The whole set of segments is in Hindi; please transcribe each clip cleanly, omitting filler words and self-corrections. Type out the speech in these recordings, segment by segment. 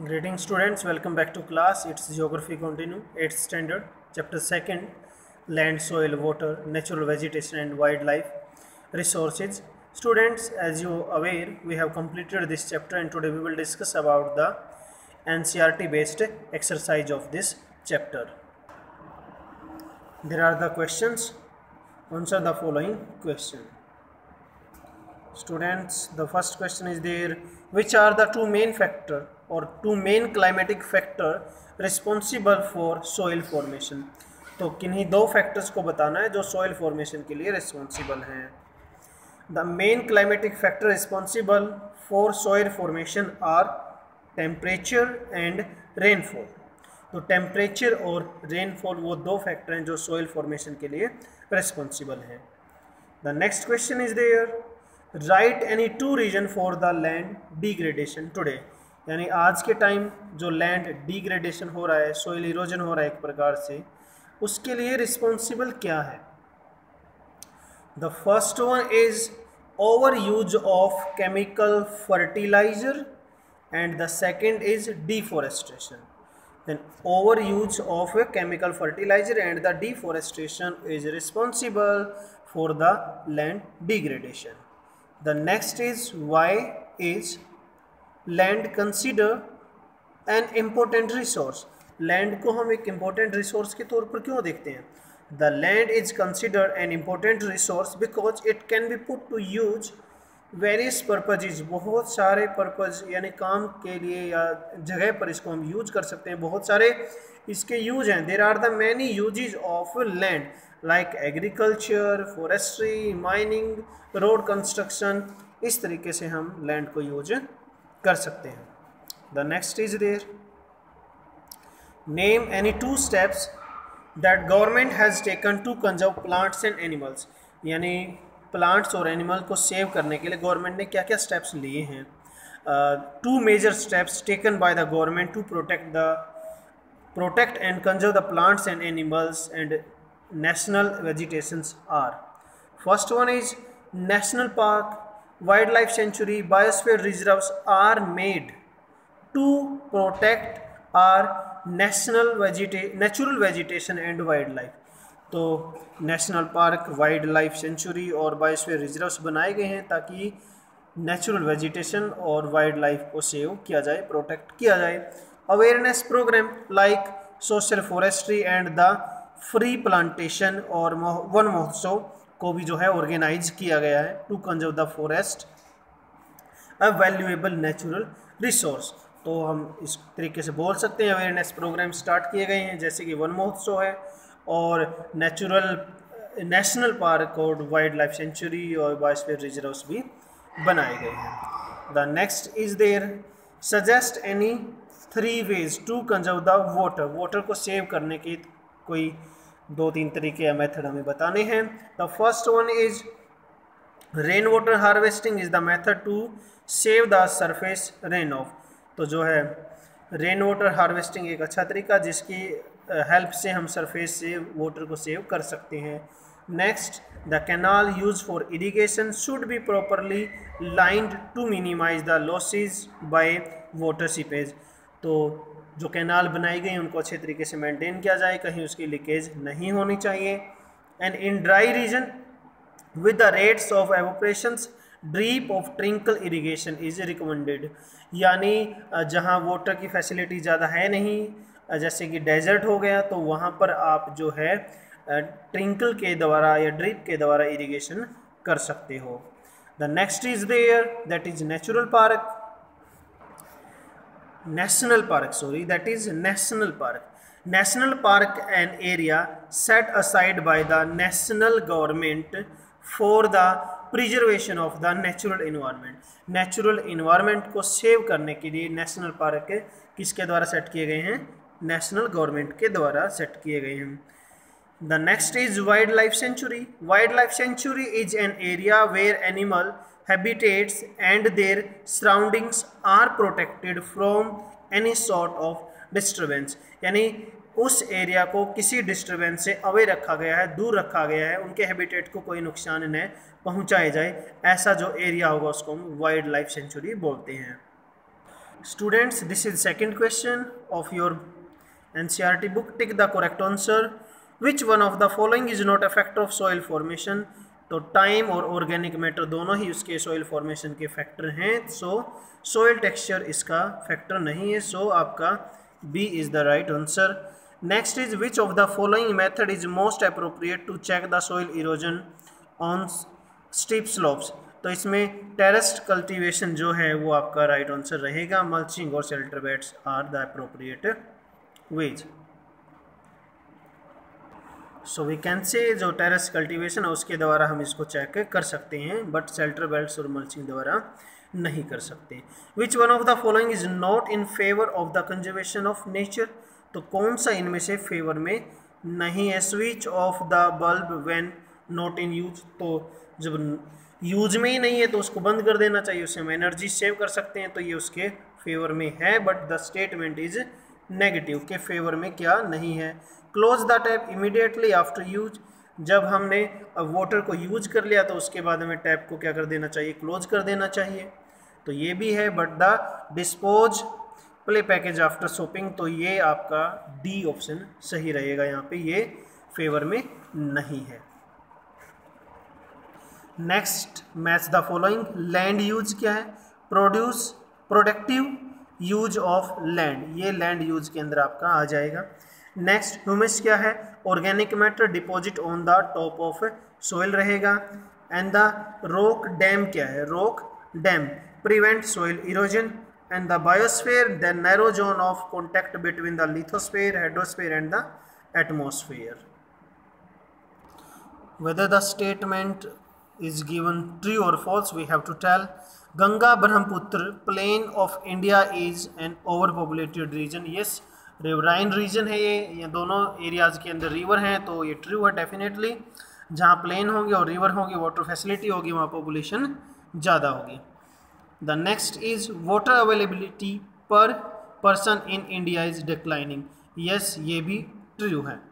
Greetings students, welcome back to class. It's Geography Continue, 8th Standard, Chapter 2nd, Land, Soil, Water, Natural Vegetation and Wildlife Resources. Students, as you are aware, we have completed this chapter and today we will discuss about the NCERT based exercise of this chapter. There are the questions. Answer the following question. Students, the first question is there, which are the two main factor or two main climatic factor responsible for soil formation? तो किन्हीं दो फैक्टर्स को बताना है जो सोइल फॉर्मेशन के लिए रिस्पॉन्सिबल हैं. The main climatic factor responsible for soil formation are temperature and rainfall. तो टेम्परेचर और रेनफॉल वो दो फैक्टर हैं जो सोइल फॉर्मेशन के लिए रिस्पॉन्सिबल हैं. The next question is there, write any two reason for the land degradation today. यानी आज के टाइम जो लैंड डिग्रेडेशन हो रहा है, सोइल इरोजन हो रहा है एक प्रकार से, उसके लिए रिस्पॉन्सिबल क्या है? The first one is overuse of chemical fertiliser and the second is deforestation. Then overuse of a chemical fertilizer and the deforestation is responsible for the land degradation. The next is, why is land considered an important resource? Land को हम एक important resource के तौर पर क्यों देखते हैं? The land is considered an important resource because it can be put to use various purposes, बहुत सारे पर्पज़ यानी काम के लिए या जगह पर इसको हम यूज कर सकते हैं. बहुत सारे इसके यूज हैं. There are the many uses of land like agriculture, forestry, mining, road construction. इस तरीके से हम लैंड को यूज कर सकते हैं. The next is there, name any two steps that government has taken to conserve plants and animals. यानी प्लांट्स और एनिमल को सेव करने के लिए गवर्नमेंट ने क्या क्या स्टेप्स लिए हैं? Two major steps taken by the government to protect and conserve the plants and animals and national vegetations are. First one is national park, wild life sanctuary, biosphere reserves are made to protect our natural vegetation and wild life. तो national park, wild life sanctuary और बायोस्फीयर रिजर्व्स बनाए गए हैं ताकि नेचुरल वेजिटेशन और वाइल्ड लाइफ को सेव किया जाए, प्रोटेक्ट किया जाए. Awareness programme like social forestry and the free plantation और वन महोत्सव को भी जो है ऑर्गेनाइज किया गया है to conserve the forest a valuable natural resource. तो हम इस तरीके से बोल सकते हैं अवेयरनेस प्रोग्राम स्टार्ट किए गए हैं, जैसे कि वन महोत्सव है और नेशनल पार्क और वाइल्ड लाइफ सेंचुरी और बायोस्फीयर रिजर्व्स भी बनाए गए हैं. The next is there, suggest any three ways to conserve the water. Water को सेव करने के कोई दो तीन तरीके या मेथड हमें बताने हैं. The first one is rain water harvesting is the method to save the surface run off. तो जो है रेन वाटर हार्वेस्टिंग एक अच्छा तरीका जिसकी हेल्प से हम सरफेस से वाटर को सेव कर सकते हैं. Next, the canal use for irrigation should be properly lined to minimise the losses by water seepage. तो जो कैनाल बनाई गई उनको अच्छे तरीके से मेंटेन किया जाए, कहीं उसकी लीकेज नहीं होनी चाहिए. And in dry region with the rates of evaporations drip of trickle irrigation is recommended. यानी जहाँ वाटर की फैसिलिटी ज़्यादा है नहीं, जैसे कि डेजर्ट हो गया, तो वहाँ पर आप जो है ट्रिंकल के द्वारा या ड्रिप के द्वारा इरिगेशन कर सकते हो. The next is there, that is national park. National park an area set aside by the national government for the preservation of the natural environment. Natural environment को सेव करने के लिए नेशनल पार्क किसके द्वारा सेट किए गए हैं? नेशनल गवर्नमेंट के द्वारा सेट किए गए हैं. The next is wild life sanctuary. Wild life sanctuary is an area where animal habitats and their surroundings are protected from any sort of disturbance. यानी उस एरिया को किसी डिस्टर्बेंस से अवे रखा गया है, दूर रखा गया है, उनके हैबिटेट को कोई नुकसान न पहुंचाया जाए, ऐसा जो एरिया होगा उसको हम वाइल्ड लाइफ सेंचुरी बोलते हैं. Students, this is second question of your NCERT book. Tick the correct answer. Which one of the following is not a factor of soil formation? तो टाइम और ऑर्गेनिक मैटर दोनों ही उसके सॉइल फॉर्मेशन के फैक्टर हैं, सो सॉइल टेक्सचर इसका फैक्टर नहीं है, सो आपका B is the right answer. Next is which of the following method is most appropriate to check the soil erosion on steep slopes? तो इसमें टेरेस्ड कल्टीवेशन जो है वो आपका राइट आंसर रहेगा. मल्चिंग और shelter belts are the appropriate ways. So we can say जो टेरेस कल्टीवेशन है उसके द्वारा हम इसको चेक कर सकते हैं, बट शेल्टर बेल्ट्स और मल्चिंग द्वारा नहीं कर सकते. Which one of the following is not in favour of the conservation of nature? तो कौन सा इनमें से फेवर में नहीं है? Switch off the bulb when not in use. तो जब यूज में ही नहीं है तो उसको बंद कर देना चाहिए, उससे हम एनर्जी सेव कर सकते हैं, तो ये उसके फेवर में है, but the statement is negative के फेवर में क्या नहीं है. Close the tap immediately after use. जब हमने वाटर को यूज कर लिया तो उसके बाद हमें टैप को क्या कर देना चाहिए? क्लोज कर देना चाहिए. तो ये भी है, but the dispose play package after shopping. तो ये आपका डी ऑप्शन सही रहेगा, यहाँ पे ये फेवर में नहीं है. Next, match the following. Land use क्या है? प्रोडक्टिव यूज ऑफ लैंड, ये लैंड यूज के अंदर आपका आ जाएगा. नेक्स्ट, ह्यूमस क्या है? Organic matter deposit on the top of soil रहेगा. एंड द रॉक डैम क्या है? Rock dam prevent soil erosion. And the biosphere the narrow zone of contact between the lithosphere, hydrosphere and the atmosphere. Whether the statement is given true or false, we have to tell. Ganga Brahmaputra plain of India is an overpopulated region. Yes, riverine region है ये दोनों एरियाज के अंदर रिवर हैं, तो ये ट्रू है डेफिनेटली. जहाँ प्लेन होगी और रिवर होगी, वाटर फैसिलिटी होगी, वहाँ पॉपुलेशन ज़्यादा होगी. The next is water availability per person in India is declining. Yes, ये भी ट्रू है.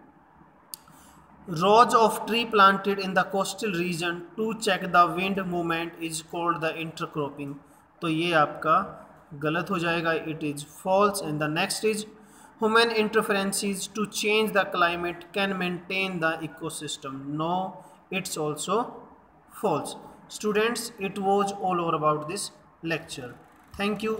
Rows of tree planted in the coastal region to check the wind movement is called the intercropping. तो ये आपका गलत हो जाएगा, it is false. And the next is human interferences to change the climate can maintain the ecosystem. No, it's also false. Students, it was all over about this lecture. Thank you.